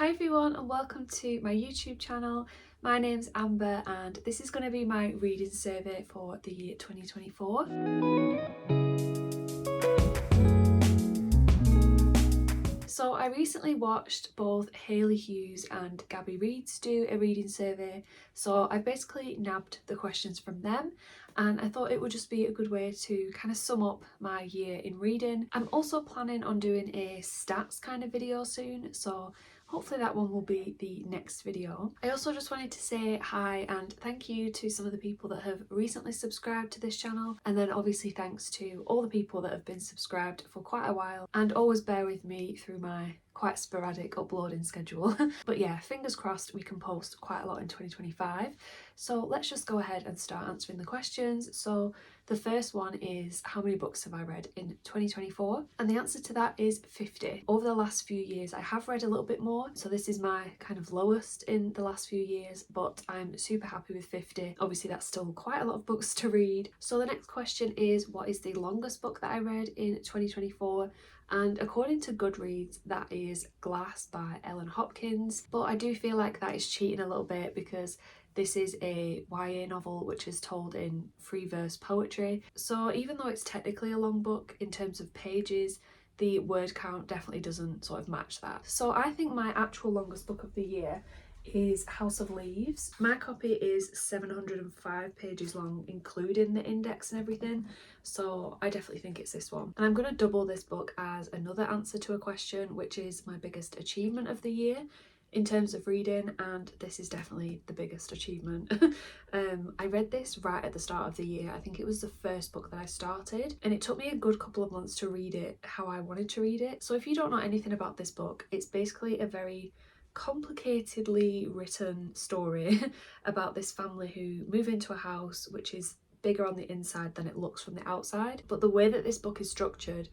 Hi everyone and welcome to my YouTube channel. My name's Amber and this is going to be my reading survey for the year 2024. So I recently watched both Hayley Hughes and Gabby Reed's do a reading survey, so I basically nabbed the questions from them and I thought it would just be a good way to kind of sum up my year in reading. I'm also planning on doing a stats kind of video soon, so hopefully that one will be the next video. I also just wanted to say hi and thank you to some of the people that have recently subscribed to this channel, and then obviously thanks to all the people that have been subscribed for quite a while and always bear with me through my quite sporadic uploading schedule. But yeah, fingers crossed we can post quite a lot in 2025. So let's just go ahead and start answering the questions. So the first one is, how many books have I read in 2024? And the answer to that is 50. Over the last few years I have read a little bit more, so this is my kind of lowest in the last few years, but I'm super happy with 50. Obviously that's still quite a lot of books to read. So the next question is, what is the longest book that I read in 2024? And according to Goodreads, that is Glass by Ellen Hopkins. But I do feel like that is cheating a little bit because this is a YA novel which is told in free verse poetry. So even though it's technically a long book in terms of pages, the word count definitely doesn't sort of match that. So I think my actual longest book of the year is House of Leaves. My copy is 705 pages long, including the index and everything, so I definitely think it's this one. And I'm going to double this book as another answer to a question, which is my biggest achievement of the year in terms of reading, and this is definitely the biggest achievement. I read this right at the start of the year. I think it was the first book that I started, and it took me a good couple of months to read it how I wanted to read it. So if you don't know anything about this book, it's basically a very complicatedly written story about this family who move into a house which is bigger on the inside than it looks from the outside. But the way that this book is structured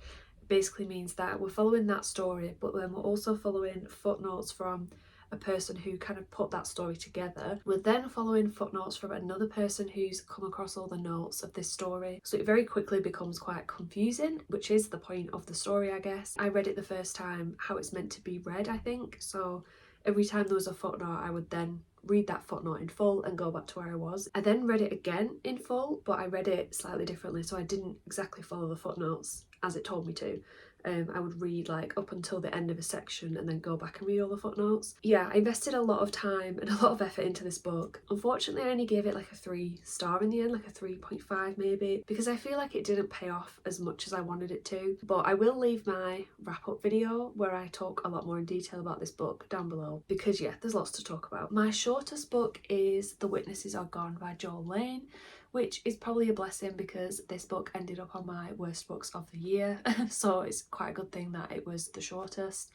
basically means that we're following that story, but then we're also following footnotes from a person who kind of put that story together. We're then following footnotes from another person who's come across all the notes of this story. So it very quickly becomes quite confusing, which is the point of the story, I guess. I read it the first time how it's meant to be read, I think. So every time there was a footnote, I would then read that footnote in full and go back to where I was. I then read it again in full, but I read it slightly differently, so I didn't exactly follow the footnotes as it told me to. I would read like up until the end of a section and then go back and read all the footnotes. Yeah, I invested a lot of time and a lot of effort into this book. Unfortunately, I only gave it like a 3-star in the end, like a 3.5 maybe, because I feel like it didn't pay off as much as I wanted it to. But I will leave my wrap-up video where I talk a lot more in detail about this book down below, because yeah, there's lots to talk about. My shortest book is The Witnesses Are Gone by Joel Lane, which is probably a blessing because this book ended up on my worst books of the year. So it's quite a good thing that it was the shortest.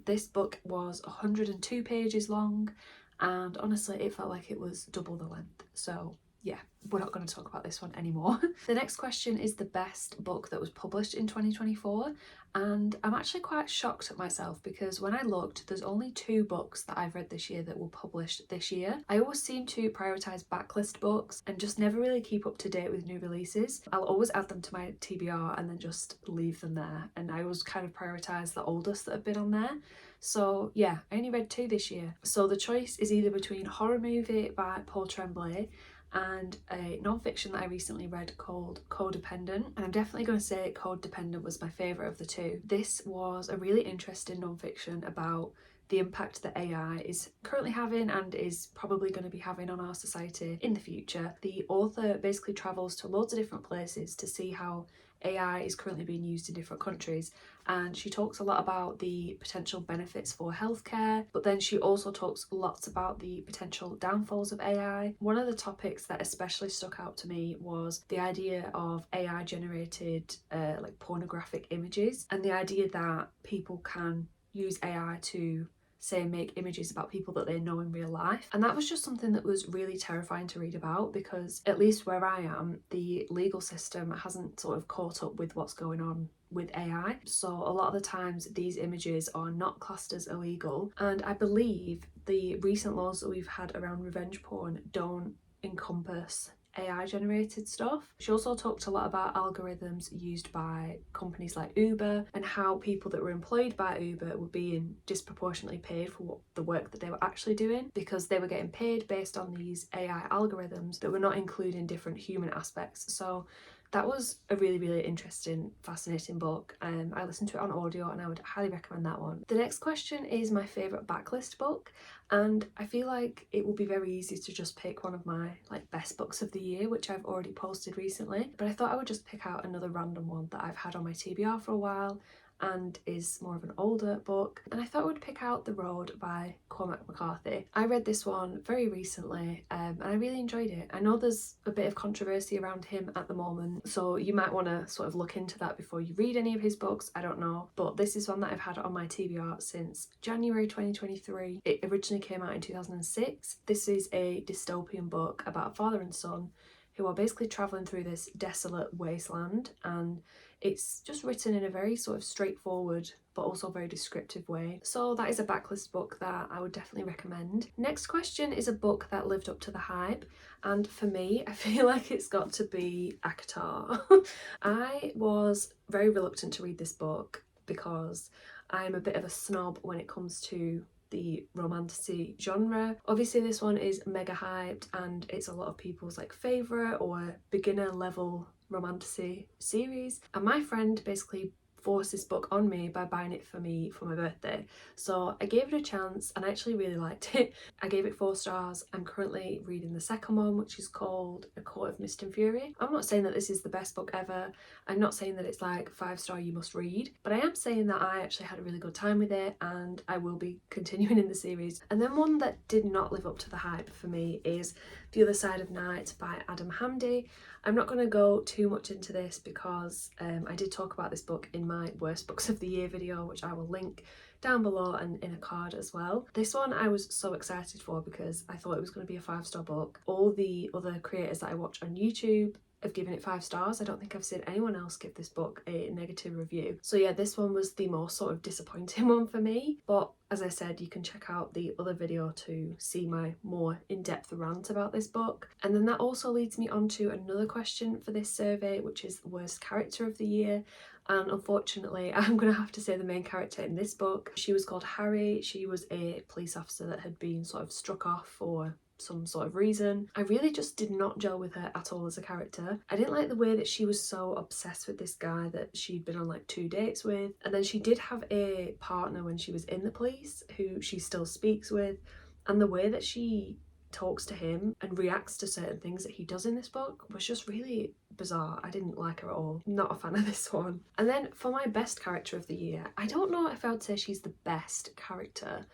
This book was 102 pages long, and honestly it felt like it was double the length. So yeah, we're not going to talk about this one anymore. The next question is the best book that was published in 2024, and I'm actually quite shocked at myself because when I looked, there's only 2 books that I've read this year that were published this year. I always seem to prioritise backlist books and just never really keep up to date with new releases. I'll always add them to my TBR and then just leave them there, and I always kind of prioritise the oldest that have been on there. So yeah, I only read 2 this year. So the choice is either between Horror Movie by Paul Tremblay and a non-fiction that I recently read called Codependent, and I'm definitely going to say Codependent was my favourite of the 2. This was a really interesting non-fiction about the impact that AI is currently having and is probably going to be having on our society in the future. The author basically travels to loads of different places to see how AI is currently being used in different countries, and she talks a lot about the potential benefits for healthcare, but then she also talks lots about the potential downfalls of AI. One of the topics that especially stuck out to me was the idea of AI generated like pornographic images, and the idea that people can use AI to say make images about people that they know in real life. And that was just something that was really terrifying to read about, because at least where I am, the legal system hasn't sort of caught up with what's going on with AI. So a lot of the times these images are not classed as illegal, and I believe the recent laws that we've had around revenge porn don't encompass AI generated stuff. She also talked a lot about algorithms used by companies like Uber and how people that were employed by Uber were being disproportionately paid for the work that they were actually doing, because they were getting paid based on these AI algorithms that were not including different human aspects. So that was a really interesting, fascinating book. I listened to it on audio and I would highly recommend that one. The next question is my favourite backlist book, and I feel like it will be very easy to just pick one of my best books of the year, which I've already posted recently, but I thought I would just pick out another random one that I've had on my TBR for a while and is more of an older book, and I thought I would pick out The Road by Cormac McCarthy. I read this one very recently and I really enjoyed it. I know there's a bit of controversy around him at the moment, so you might want to sort of look into that before you read any of his books, I don't know, but this is one that I've had on my TBR since January 2023. It originally came out in 2006. This is a dystopian book about a father and son who are basically travelling through this desolate wasteland, and it's just written in a very sort of straightforward but also very descriptive way. So that is a backlist book that I would definitely recommend. Next question is a book that lived up to the hype, and for me, I feel like it's got to be ACOTAR. I was very reluctant to read this book because I'm a bit of a snob when it comes to the romantasy genre. Obviously this one is mega hyped and it's a lot of people's favourite or beginner level romantasy series, and my friend basically forced this book on me by buying it for me for my birthday. So I gave it a chance and I actually really liked it. I gave it 4 stars. I'm currently reading the second one, which is called A Court of Mist and Fury. I'm not saying that this is the best book ever. I'm not saying that it's 5-star you must read, but I am saying that I actually had a really good time with it and I will be continuing in the series. And then one that did not live up to the hype for me is The Other Side of Night by Adam Hamdy. I'm not going to go too much into this because I did talk about this book in my worst books of the year video, which I will link down below and in a card as well. This one I was so excited for because I thought it was going to be a 5-star book. All the other creators that I watch on YouTube have given it 5 stars. I don't think I've seen anyone else give this book a negative review. So yeah, this one was the most sort of disappointing one for me. But as I said, you can check out the other video to see my more in-depth rant about this book. And then that also leads me on to another question for this survey, which is worst character of the year. And unfortunately, I'm going to have to say the main character in this book. She was called Harry. She was a police officer that had been sort of struck off for some sort of reason. I really just did not gel with her at all as a character. I didn't like the way that she was so obsessed with this guy that she'd been on 2 dates with, and then she did have a partner when she was in the police who she still speaks with, and the way that she talks to him and reacts to certain things that he does in this book was just really bizarre. I didn't like her at all. Not a fan of this one. And then for my best character of the year, I don't know if I would say she's the best character,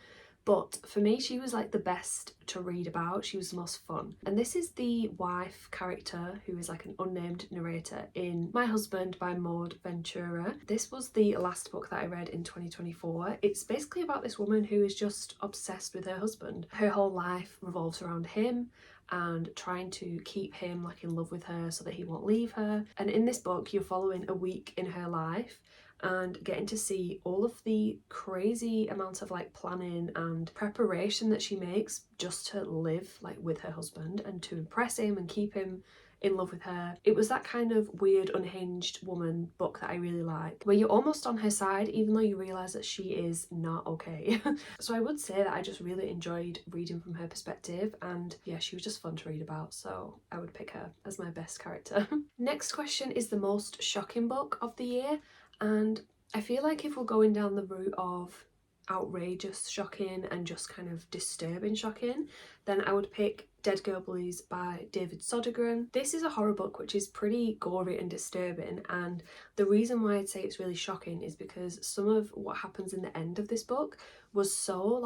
but for me she was the best to read about. She was the most fun. And this is the wife character who is an unnamed narrator in My Husband by Maud Ventura. This was the last book that I read in 2024. It's basically about this woman who is just obsessed with her husband. Her whole life revolves around him and trying to keep him in love with her so that he won't leave her. And in this book you're following a week in her life and getting to see all of the crazy amounts of planning and preparation that she makes just to live with her husband and to impress him and keep him in love with her. It was that kind of weird unhinged woman book that I really like, where you're almost on her side even though you realise that she is not okay. So I would say that I just really enjoyed reading from her perspective, and yeah, she was just fun to read about, so I would pick her as my best character. Next question is the most shocking book of the year, and I feel like if we're going down the route of outrageous shocking and just kind of disturbing shocking, then I would pick Dead Girl Blues by David Sodergren. This is a horror book which is pretty gory and disturbing, and the reason why I'd say it's really shocking is because some of what happens in the end of this book was so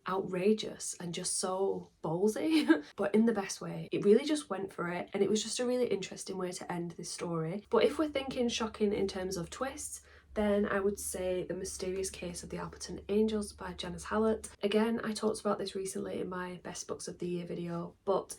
outrageous and just so ballsy, but in the best way. It really just went for it, and it was just a really interesting way to end this story. But if we're thinking shocking in terms of twists, then I would say The Mysterious Case of the Alperton Angels by Janice Hallett. Again, I talked about this recently in my Best Books of the Year video, but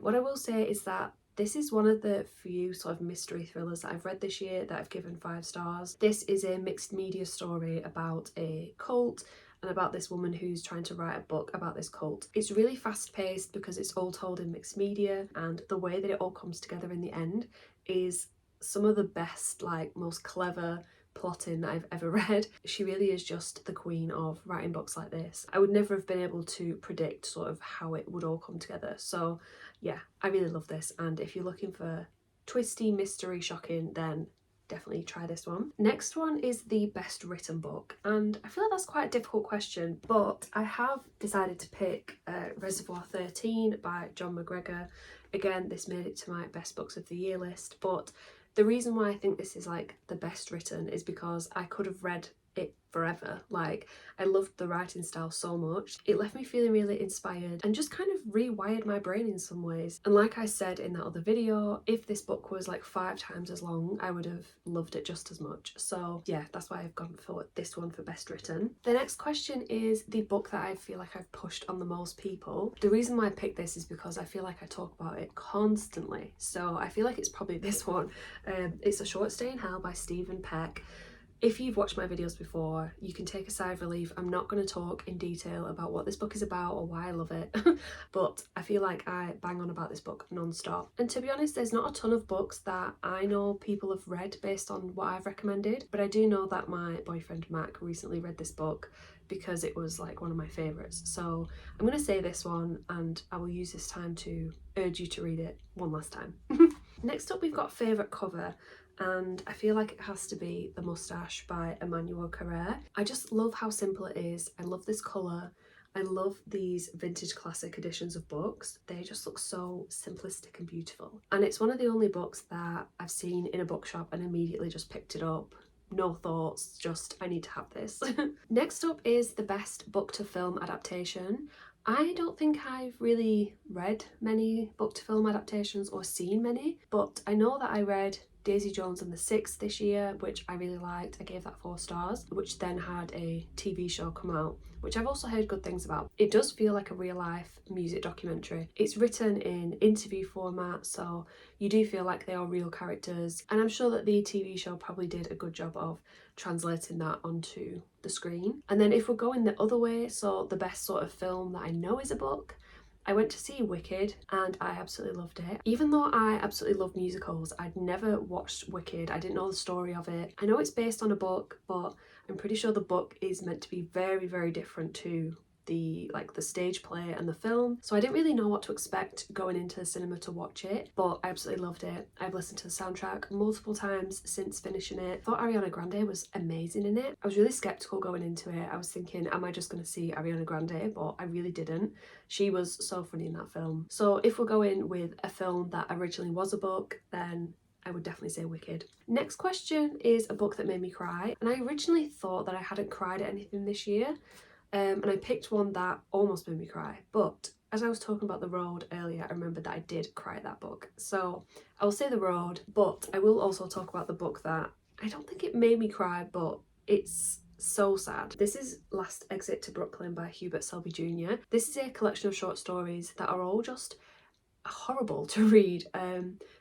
what I will say is that this is one of the few sort of mystery thrillers that I've read this year that I've given 5 stars. This is a mixed media story about a cult and about this woman who's trying to write a book about this cult. It's really fast paced because it's all told in mixed media, and the way that it all comes together in the end is some of the best, like most clever plotting that I've ever read. She really is just the queen of writing books like this. I would never have been able to predict sort of how it would all come together. So yeah, I really love this, and if you're looking for twisty, mystery, shocking, then definitely try this one. Next one is the best written book, and I feel like that's quite a difficult question, but I have decided to pick Reservoir 13 by John McGregor. Again, this made it to my best books of the year list, but the reason why I think this is like the best written is because I could have read it forever. Like, I loved the writing style so much. It left me feeling really inspired and just kind of rewired my brain in some ways. And like I said in that other video, if this book was like 5 times as long, I would have loved it just as much. So yeah, that's why I've gone for this one for best written. The next question is the book that I feel like I've pushed on the most people. The reason why I picked this is because I feel like I talk about it constantly. So I feel like it's probably this one. It's A Short Stay in Hell by Stephen Peck. If you've watched my videos before, you can take a sigh of relief. I'm not going to talk in detail about what this book is about or why I love it, but I feel like I bang on about this book non-stop. And to be honest, there's not a ton of books that I know people have read based on what I've recommended, but I do know that my boyfriend Mac recently read this book because it was like one of my favourites. So I'm going to say this one, and I will use this time to urge you to read it one last time. Next up, we've got favourite cover, and I feel like it has to be The Moustache by Emmanuel Carrere. I just love how simple it is. I love this colour. I love these vintage classic editions of books. They just look so simplistic and beautiful. And it's one of the only books that I've seen in a bookshop and immediately just picked it up. No thoughts, just I need to have this. Next up is the best book to film adaptation. I don't think I've really read many book to film adaptations or seen many, but I know that I read Daisy Jones and the Six this year, which I really liked. I gave that 4 stars, which then had a TV show come out, which I've also heard good things about. It does feel like a real life music documentary. It's written in interview format, so you do feel like they are real characters, and I'm sure that the TV show probably did a good job of translating that onto the screen. And then if we're going the other way, so the best sort of film that I know is a book, I went to see Wicked and I absolutely loved it. Even though I absolutely love musicals, I'd never watched Wicked. I didn't know the story of it. I know it's based on a book, but I'm pretty sure the book is meant to be very, very different to the stage play and the film, so I didn't really know what to expect going into the cinema to watch it, but I absolutely loved it. I've listened to the soundtrack multiple times since finishing it. I thought Ariana Grande was amazing in it. I was really skeptical going into it. I was thinking, am I just going to see Ariana Grande? But I really didn't. She was so funny in that film. So if we're going with a film that originally was a book, then I would definitely say Wicked. Next question is a book that made me cry, and I originally thought that I hadn't cried at anything this year. And I picked one that almost made me cry, but as I was talking about The Road earlier, I remembered that I did cry at that book. So I will say The Road, but I will also talk about the book that I don't think it made me cry, but it's so sad. This is Last Exit to Brooklyn by Hubert Selby Jr. This is a collection of short stories that are all just horrible to read.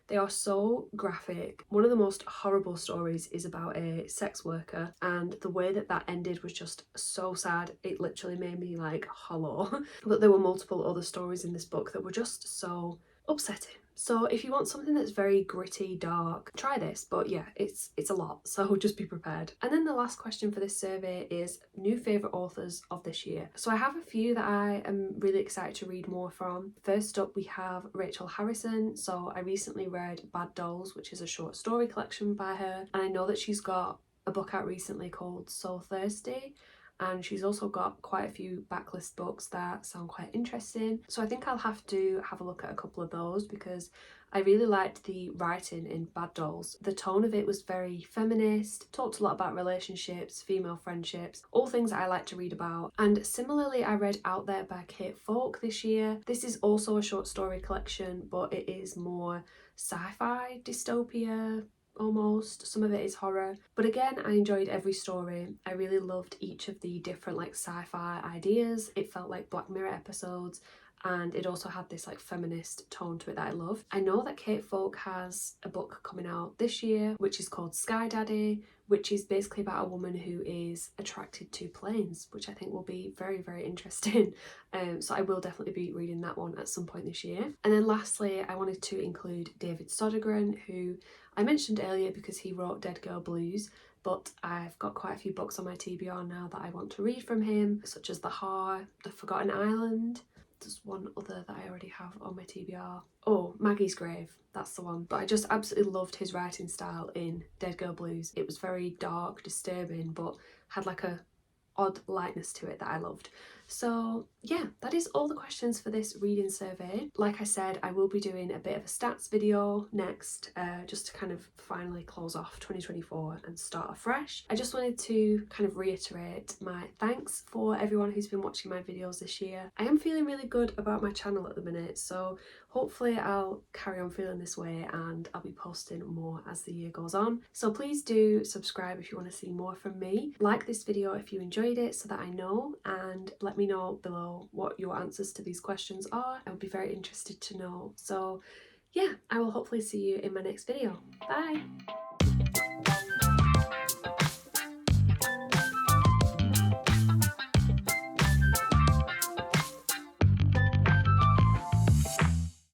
They are so graphic. One of the most horrible stories is about a sex worker, and the way that that ended was just so sad. It literally made me like hollow. But there were multiple other stories in this book that were just so upsetting. So if you want something that's very gritty, dark, try this, but yeah, it's a lot, so just be prepared. And then the last question for this survey is new favourite authors of this year. So I have a few that I am really excited to read more from. First up, we have Rachel Harrison. So I recently read Bad Dolls, which is a short story collection by her, and I know that she's got a book out recently called So Thirsty, and she's also got quite a few backlist books that sound quite interesting. So I think I'll have to have a look at a couple of those because I really liked the writing in Bad Dolls. The tone of it was very feminist, talked a lot about relationships, female friendships, all things that I like to read about. And similarly, I read Out There by Kate Falk this year. This is also a short story collection, but it is more sci-fi, dystopia, almost. Some of it is horror, but again, I enjoyed every story. I really loved each of the different like sci-fi ideas. It felt like Black Mirror episodes, and it also had this like feminist tone to it that I love. I know that Kate Folk has a book coming out this year which is called Sky Daddy, which is basically about a woman who is attracted to planes, which I think will be very, very interesting. So I will definitely be reading that one at some point this year. And then lastly, I wanted to include David Sodergren, who I mentioned earlier because he wrote Dead Girl Blues, but I've got quite a few books on my TBR now that I want to read from him, such as The Haar, The Forgotten Island. There's one other that I already have on my TBR. Oh, Maggie's Grave, that's the one. But I just absolutely loved his writing style in Dead Girl Blues. It was very dark, disturbing, but had like a odd lightness to it that I loved. So yeah, that is all the questions for this reading survey. Like I said, I will be doing a bit of a stats video next, just to kind of finally close off 2024 and start afresh. I just wanted to kind of reiterate my thanks for everyone who's been watching my videos this year. I am feeling really good about my channel at the minute, so hopefully I'll carry on feeling this way and I'll be posting more as the year goes on. So please do subscribe if you want to see more from me. Like this video if you enjoyed it so that I know, and let me know below what your answers to these questions are. I would be very interested to know. So yeah, I will hopefully see you in my next video. Bye!